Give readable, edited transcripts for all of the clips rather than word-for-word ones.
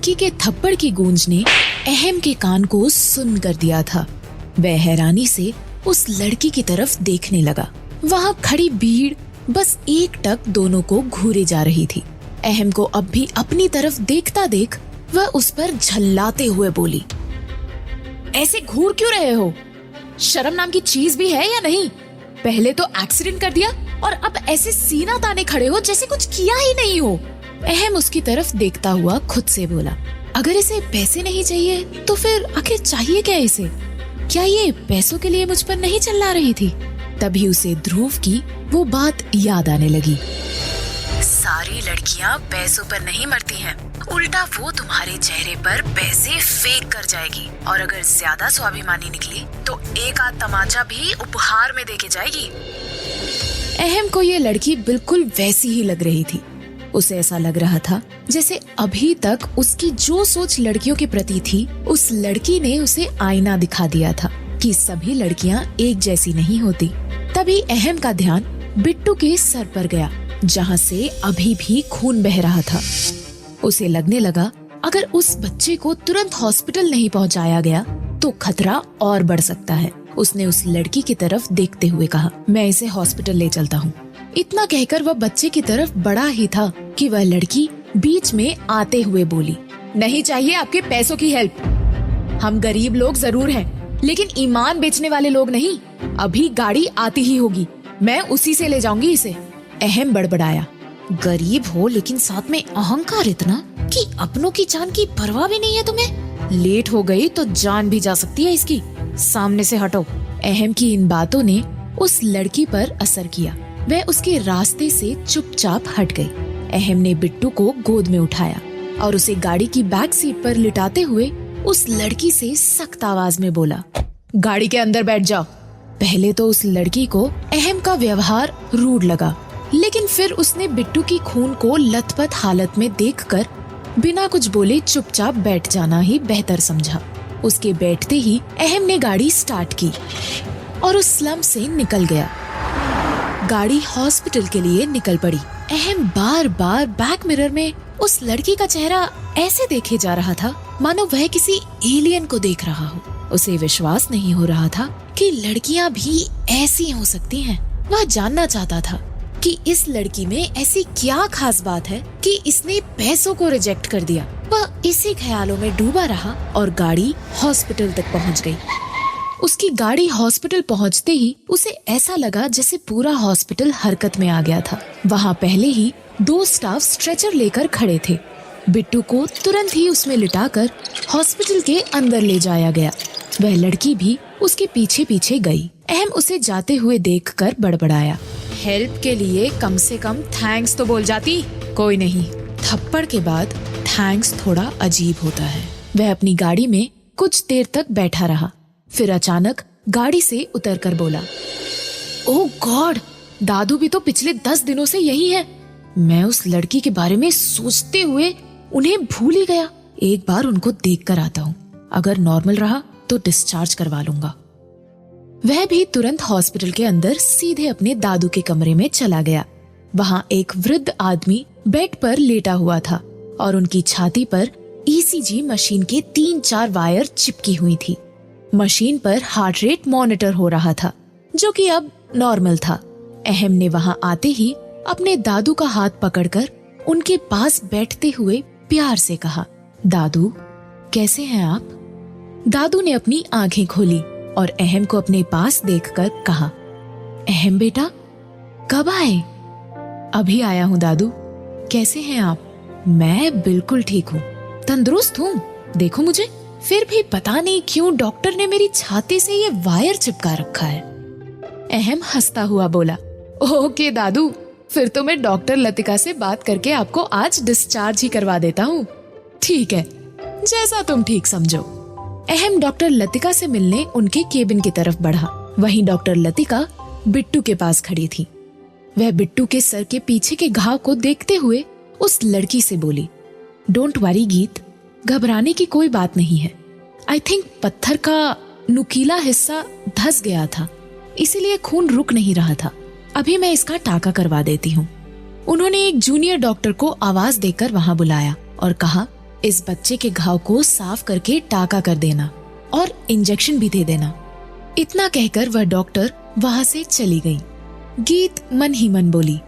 लड़की के थप्पड़ की गूंज ने अहम के कान को सुन्न कर दिया था। वह हैरानी से उस लड़की की तरफ देखने लगा। वहाँ खड़ी भीड़ बस एकटक दोनों को घूरे जा रही थी। अहम को अब भी अपनी तरफ देखता देख वह उस पर झल्लाते हुए बोली, ऐसे घूर क्यों रहे हो? शर्म नाम की चीज भी है या नहीं? पहले तो एक्सीडेंट कर दिया और अब ऐसे सीना ताने खड़े हो जैसे कुछ किया ही नहीं हो। अहम उसकी तरफ देखता हुआ खुद से बोला, अगर इसे पैसे नहीं चाहिए तो फिर आखिर चाहिए क्या इसे? क्या ये पैसों के लिए मुझ पर नहीं चिल्ला रही थी? तभी उसे ध्रुव की वो बात याद आने लगी। सारी लड़कियां पैसों पर नहीं मरती हैं, उल्टा वो तुम्हारे चेहरे पर पैसे फेंक कर जाएगी और अगर ज्यादा स्वाभिमानी निकली तो एक आध तमाचा भी उपहार में देके जाएगी। अहम को ये लड़की बिल्कुल वैसी ही लग रही थी। उसे ऐसा लग रहा था जैसे अभी तक उसकी जो सोच लड़कियों के प्रति थी, उस लड़की ने उसे आईना दिखा दिया था कि सभी लड़कियां एक जैसी नहीं होती। तभी अहम का ध्यान बिट्टू के सर पर गया, जहाँ से अभी भी खून बह रहा था। उसे लगने लगा अगर उस बच्चे को तुरंत हॉस्पिटल नहीं पहुंचाया गया तो खतरा और बढ़ सकता है। उसने उस लड़की की तरफ देखते हुए कहा, मैं इसे हॉस्पिटल ले चलता हूँ। इतना कहकर वह बच्चे की तरफ बढ़ा ही था कि वह लड़की बीच में आते हुए बोली, नहीं चाहिए आपके पैसों की हेल्प। हम गरीब लोग जरूर हैं, लेकिन ईमान बेचने वाले लोग नहीं। अभी गाड़ी आती ही होगी, मैं उसी से ले जाऊंगी इसे। अहम बड़बड़ाया, गरीब हो लेकिन साथ में अहंकार इतना कि अपनों की जान की परवाह भी नहीं है तुम्हें। लेट हो गई तो जान भी जा सकती है इसकी, सामने से हटो। अहम की इन बातों ने उस लड़की पर असर किया। वह उसके रास्ते से चुपचाप हट गई। अहम ने बिट्टू को गोद में उठाया और उसे गाड़ी की बैक सीट पर लिटाते हुए उस लड़की से सख्त आवाज में बोला, गाड़ी के अंदर बैठ जाओ। पहले तो उस लड़की को अहम का व्यवहार रूड लगा, लेकिन फिर उसने बिट्टू की खून को लथपथ हालत में देखकर बिना कुछ बोले चुपचाप बैठ जाना ही बेहतर समझा। उसके बैठते ही अहम ने गाड़ी स्टार्ट की और उस स्लम से निकल गया। गाड़ी हॉस्पिटल के लिए निकल पड़ी। अहम बार बार बैक मिरर में उस लड़की का चेहरा ऐसे देखे जा रहा था मानो वह किसी एलियन को देख रहा हो। उसे विश्वास नहीं हो रहा था कि लड़कियां भी ऐसी हो सकती हैं। वह जानना चाहता था कि इस लड़की में ऐसी क्या खास बात है कि इसने पैसों को रिजेक्ट कर दिया। वह इसी ख्यालों में डूबा रहा और गाड़ी हॉस्पिटल तक पहुंच गई। उसकी गाड़ी हॉस्पिटल पहुंचते ही उसे ऐसा लगा जैसे पूरा हॉस्पिटल हरकत में आ गया था। वहां पहले ही 2 स्टाफ स्ट्रेचर लेकर खड़े थे। बिट्टू को तुरंत ही उसमें लिटाकर हॉस्पिटल के अंदर ले जाया गया। वह लड़की भी उसके पीछे पीछे गई। अहम उसे जाते हुए देखकर बड़बड़ाया, हेल्प के लिए कम से कम थैंक्स तो बोल जाती। कोई नहीं, थप्पड़ के बाद थैंक्स थोड़ा अजीब होता है। वह अपनी गाड़ी में कुछ देर तक बैठा रहा, फिर अचानक गाड़ी से उतरकर बोला, ओह गॉड, दादू भी तो पिछले 10 दिनों से यही है। मैं उस लड़की के बारे में सोचते हुए उन्हें भूल ही गया। एक बार उनको देख कर आता हूँ, अगर नॉर्मल रहा तो डिस्चार्ज करवा लूंगा। वह भी तुरंत हॉस्पिटल के अंदर सीधे अपने दादू के कमरे में चला गया। वहाँ एक वृद्ध आदमी बेड पर लेटा हुआ था और उनकी छाती पर ईसीजी मशीन के 3-4 वायर चिपकी हुई थी। मशीन पर हार्ट रेट मॉनिटर हो रहा था, जो कि अब नॉर्मल था। अहम ने वहां आते ही अपने दादू का हाथ पकड़कर उनके पास बैठते हुए प्यार से कहा, दादू कैसे हैं आप? दादू ने अपनी आंखें खोली और अहम को अपने पास देखकर कहा, अहम बेटा कब आए? अभी आया हूँ दादू। कैसे हैं आप? मैं बिल्कुल ठीक हूँ, तंदुरुस्त हूँ। देखो मुझे। फिर भी पता नहीं क्यों डॉक्टर ने मेरी छाती से ये वायर चिपका रखा है। अहम हंसता हुआ बोला, ओके दादू, फिर तो मैं डॉक्टर लतिका से बात करके आपको आज डिस्चार्ज ही करवा देता हूँ। ठीक है, जैसा तुम ठीक समझो। अहम डॉक्टर लतिका से मिलने उनके केबिन की तरफ बढ़ा। वहीं डॉक्टर लतिका बिट्टू के पास खड़ी थी। वह बिट्टू के सर के पीछे के घाव को देखते हुए उस लड़की से बोली, डोंट वरी गीत, घबराने की कोई बात नहीं है। आई थिंक पत्थर का नुकीला हिस्सा धंस गया था, इसीलिए खून रुक नहीं रहा था। अभी मैं इसका टाका करवा देती हूँ। उन्होंने एक जूनियर डॉक्टर को आवाज देकर वहां बुलाया और कहा, इस बच्चे के घाव को साफ करके टाका कर देना और इंजेक्शन भी दे देना। इतना कहकर वह डॉक्टर वहां से चली गई। गीत मन ही मन बोली,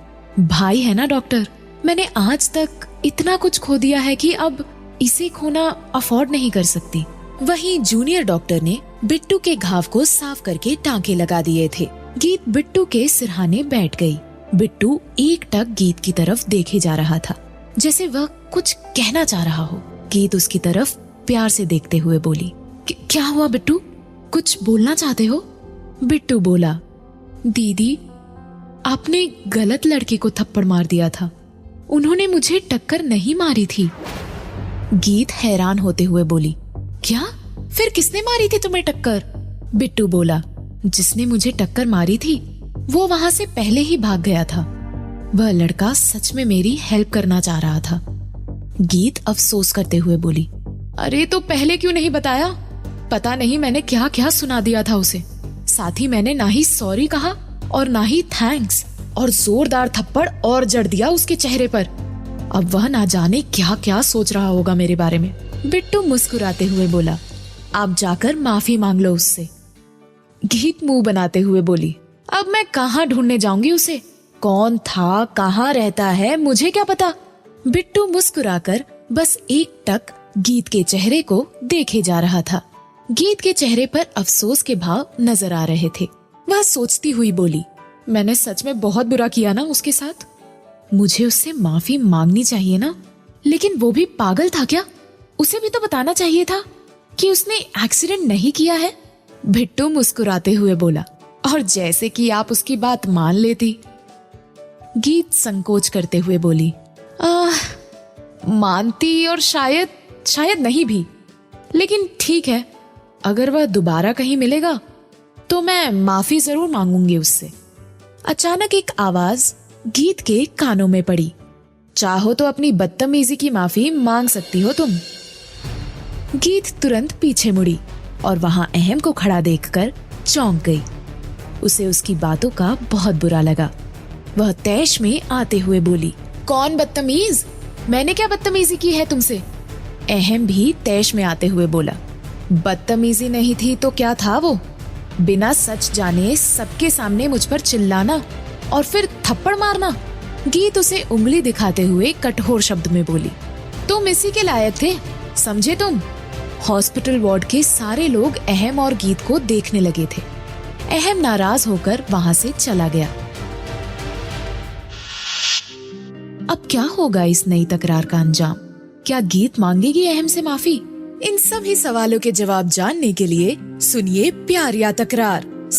भाई है ना डॉक्टर, मैंने आज तक इतना कुछ खो दिया है कि अब इसे खोना अफोर्ड नहीं कर सकती। वहीं जूनियर डॉक्टर ने बिट्टू के घाव को साफ करके टांके लगा दिए थे। गीत बिट्टू के सिरहाने बैठ गई। बिट्टू एकटक गीत की तरफ देखे जा रहा था, जैसे वह कुछ कहना चाह रहा हो। गीत उसकी तरफ प्यार से देखते हुए बोली, क्या हुआ बिट्टू, कुछ बोलना चाहते हो? बिट्टू बोला, दीदी आपने गलत लड़के को थप्पड़ मार दिया था, उन्होंने मुझे टक्कर नहीं मारी थी। गीत हैरान होते हुए बोली, क्या? फिर किसने मारी थी तुम्हें टक्कर? बिट्टू बोला, जिसने मुझे टक्कर मारी थी वो वहां से पहले ही भाग गया था। वह लड़का सच में मेरी हेल्प करना चाह रहा था। गीत अफसोस करते हुए बोली, अरे तो पहले क्यों नहीं बताया? पता नहीं मैंने क्या क्या सुना दिया था उसे। साथ ही मैंने ना ही सॉरी कहा और ना ही थैंक्स, और जोरदार थप्पड़ और जड़ दिया उसके चेहरे पर। अब वह ना जाने क्या क्या सोच रहा होगा मेरे बारे में। बिट्टू मुस्कुराते हुए बोला, आप जाकर माफी मांग लो उससे। गीत मुंह बनाते हुए बोली, अब मैं कहाँ ढूंढने जाऊंगी उसे? कौन था, कहाँ रहता है, मुझे क्या पता? बिट्टू मुस्कुराकर बस एक टक गीत के चेहरे को देखे जा रहा था। गीत के चेहरे पर अफसोस के भाव नजर आ रहे थे। वह सोचती हुई बोली, मैंने सच में बहुत बुरा किया ना उसके साथ। मुझे उससे माफी मांगनी चाहिए ना, लेकिन वो भी पागल था क्या? उसे भी तो बताना चाहिए था कि उसने एक्सीडेंट नहीं किया है। बिट्टू मुस्कुराते हुए बोला, और जैसे कि आप उसकी बात मान लेती। गीत संकोच करते हुए बोली, मानती और शायद नहीं भी, लेकिन ठीक है, अगर वह दोबारा कहीं मिलेगा तो मैं माफी जरूर मांगूंगी उससे। अचानक एक आवाज गीत के कानों में पड़ी, चाहो तो अपनी बदतमीजी की माफी मांग सकती हो तुम। गीत तुरंत पीछे मुड़ी और वहां अहम को खड़ा देखकर चौंक गई। उसे उसकी बातों का बहुत बुरा लगा। वह तैश में आते हुए बोली, कौन बदतमीज? मैंने क्या बदतमीजी की है तुमसे? अहम भी तैश में आते हुए बोला, बदतमीजी नहीं थी तो क्या था वो? बिना सच जाने सबके सामने मुझ पर चिल्लाना और फिर थप्पड़ मारना। गीत उसे उंगली दिखाते हुए कठोर शब्द में बोली, तुम इसी के लायक थे, समझे तुम? हॉस्पिटल वार्ड के सारे लोग अहम और गीत को देखने लगे थे। अहम नाराज होकर वहां से चला गया। अब क्या होगा इस नई तकरार का अंजाम? क्या गीत मांगेगी अहम से माफी? इन सभी सवालों के जवाब जानने के लिए सुनिए प्यार या तकरार।